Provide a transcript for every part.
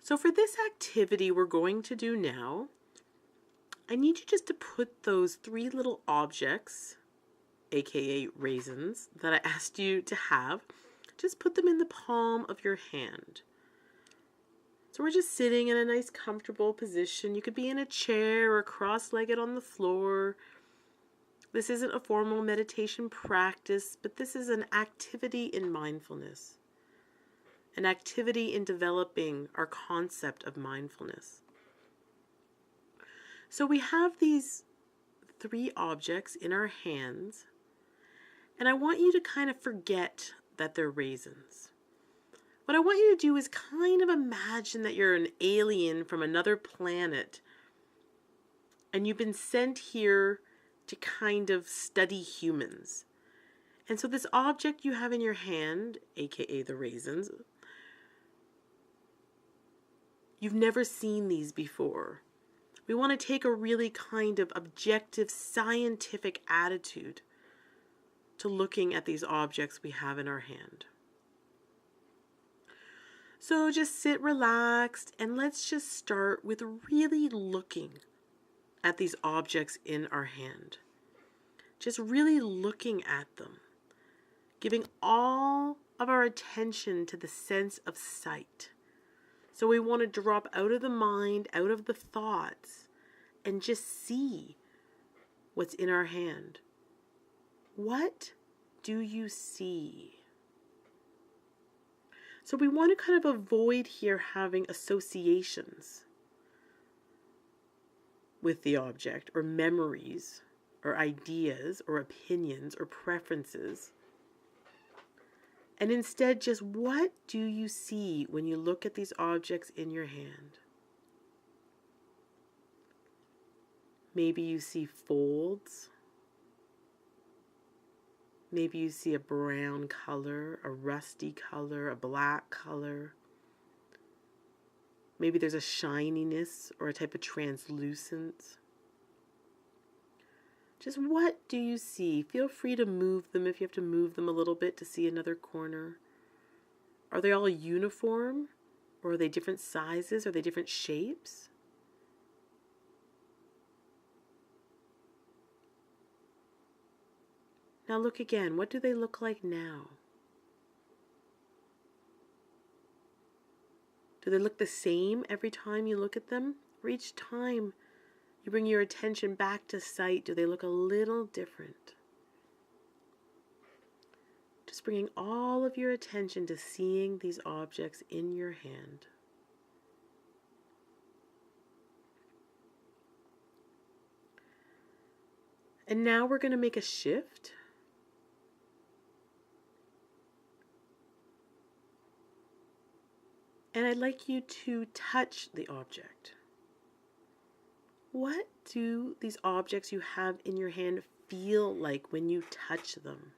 So for this activity we're going to do now, I need you just to put those 3 little objects, aka raisins, that I asked you to have, just put them in the palm of your hand. So we're just sitting in a nice comfortable position. You could be in a chair or cross-legged on the floor. This isn't a formal meditation practice, but this is an activity in mindfulness, an activity in developing our concept of mindfulness. So we have these 3 objects in our hands, and I want you to kind of forget that they're raisins. What I want you to do is kind of imagine that you're an alien from another planet, and you've been sent here to kind of study humans. And so this object you have in your hand, aka the raisins, you've never seen these before. We want to take a really kind of objective, scientific attitude to looking at these objects we have in our hand. So just sit relaxed and let's just start with really looking at these objects in our hand. Just really looking at them, giving all of our attention to the sense of sight. So we want to drop out of the mind, out of the thoughts, and just see what's in our hand. What do you see? So we want to kind of avoid here having associations with the object, or memories, or ideas, or opinions, or preferences. And instead, just what do you see when you look at these objects in your hand? Maybe you see folds. Maybe you see a brown color, a rusty color, a black color. Maybe there's a shininess or a type of translucence. Just what do you see? Feel free to move them if you have to move them a little bit to see another corner. Are they all uniform? Or are they different sizes? Are they different shapes? Now look again. What do they look like now? Do they look the same every time you look at them? Or each time you bring your attention back to sight, do they look a little different? Just bringing all of your attention to seeing these objects in your hand. And now we're going to make a shift. And I'd like you to touch the object. What do these objects you have in your hand feel like when you touch them?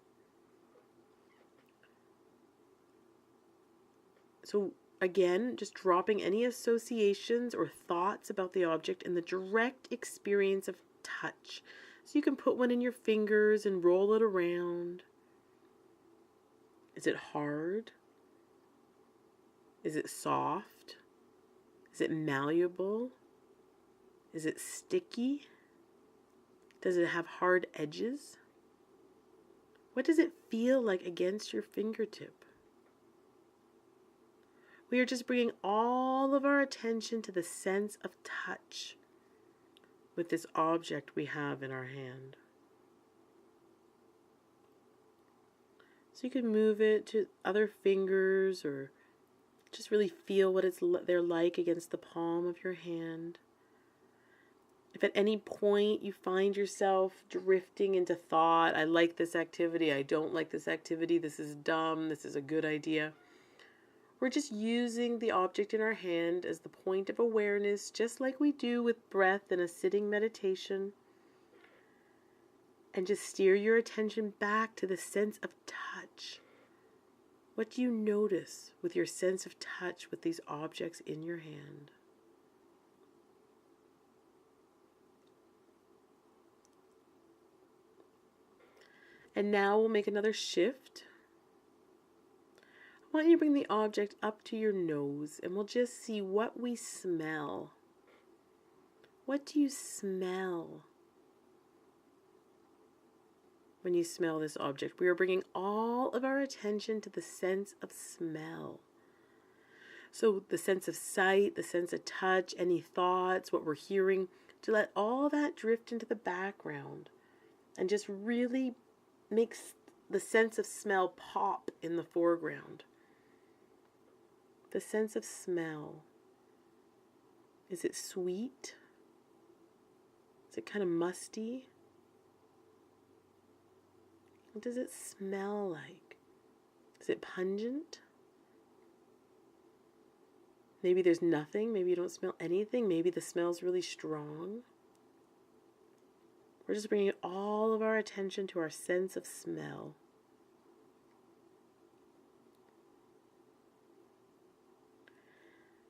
So again, just dropping any associations or thoughts about the object and the direct experience of touch. So you can put one in your fingers and roll it around. Is it hard? Is it soft? Is it malleable? Is it sticky? Does it have hard edges? What does it feel like against your fingertip? We are just bringing all of our attention to the sense of touch with this object we have in our hand. So you can move it to other fingers or just really feel what they're like against the palm of your hand. If at any point you find yourself drifting into thought, I like this activity, I don't like this activity, this is dumb, this is a good idea, we're just using the object in our hand as the point of awareness, just like we do with breath in a sitting meditation. And just steer your attention back to the sense of touch. What do you notice with your sense of touch with these objects in your hand? And now we'll make another shift. I want you to bring the object up to your nose and we'll just see what we smell. What do you smell when you smell this object? We are bringing all of our attention to the sense of smell. So the sense of sight, the sense of touch, any thoughts, what we're hearing, to let all that drift into the background and just really makes the sense of smell pop in the foreground. The sense of smell. Is it sweet? Is it kind of musty? What does it smell like? Is it pungent? Maybe there's nothing. Maybe you don't smell anything. Maybe the smell's really strong. We're just bringing all of our attention to our sense of smell.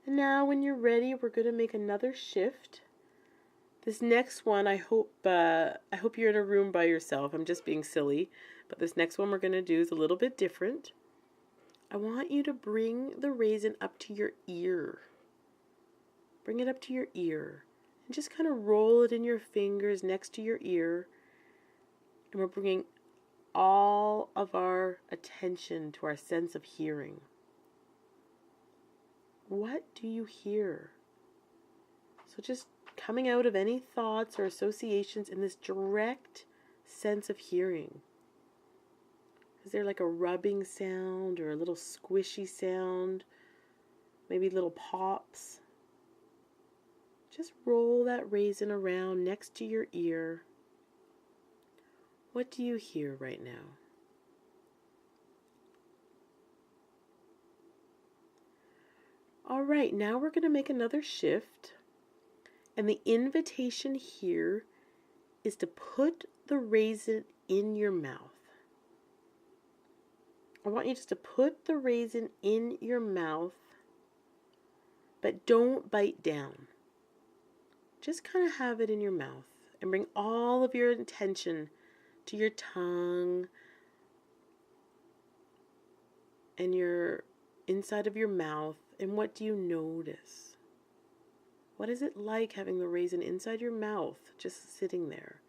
And now when you're ready, we're going to make another shift. This next one, I hope you're in a room by yourself. I'm just being silly. But this next one we're going to do is a little bit different. I want you to bring the raisin up to your ear. Bring it up to your ear. And just kind of roll it in your fingers next to your ear. And we're bringing all of our attention to our sense of hearing. What do you hear? So just coming out of any thoughts or associations in this direct sense of hearing. Is there like a rubbing sound or a little squishy sound? Maybe little pops? Just roll that raisin around next to your ear. What do you hear right now? All right, now we're going to make another shift. And the invitation here is to put the raisin in your mouth. I want you just to put the raisin in your mouth, but don't bite down. Just kind of have it in your mouth and bring all of your attention to your tongue and your inside of your mouth. And what do you notice? What is it like having the raisin inside your mouth, just sitting there?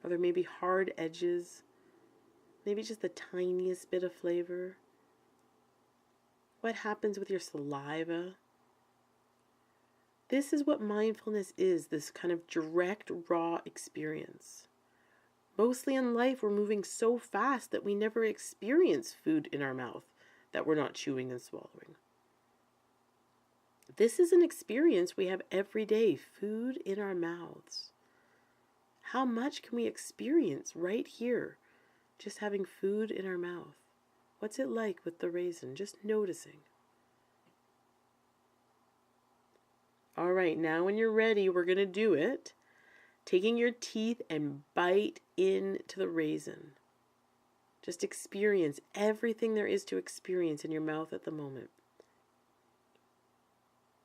Are there maybe hard edges? Maybe just the tiniest bit of flavor? What happens with your saliva? This is what mindfulness is, this kind of direct, raw experience. Mostly in life, we're moving so fast that we never experience food in our mouth that we're not chewing and swallowing. This is an experience we have every day, food in our mouths. How much can we experience right here, just having food in our mouth? What's it like with the raisin? Just noticing. All right, now when you're ready, we're going to do it. Taking your teeth and bite into the raisin. Just experience everything there is to experience in your mouth at the moment.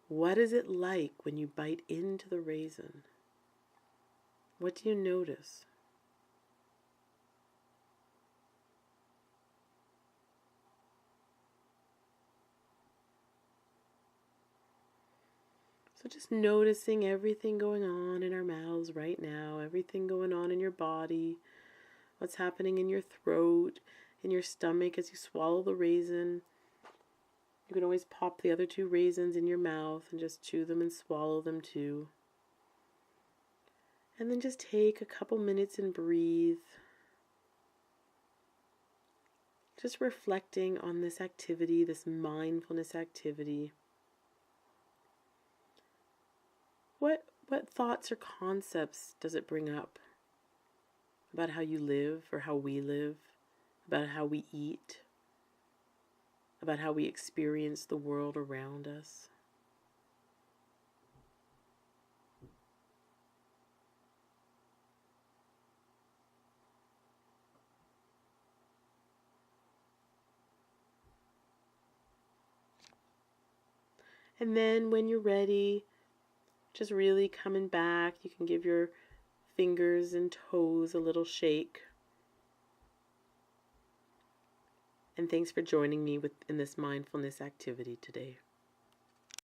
What is it like when you bite into the raisin? What do you notice? So just noticing everything going on in our mouths right now, everything going on in your body, what's happening in your throat, in your stomach as you swallow the raisin. You can always pop the other two raisins in your mouth and just chew them and swallow them too. And then just take a couple minutes and breathe. Just reflecting on this activity, this mindfulness activity. What thoughts or concepts does it bring up about how you live or how we live, about how we eat, about how we experience the world around us? And then when you're ready, just really coming back, you can give your fingers and toes a little shake. And thanks for joining me in this mindfulness activity today.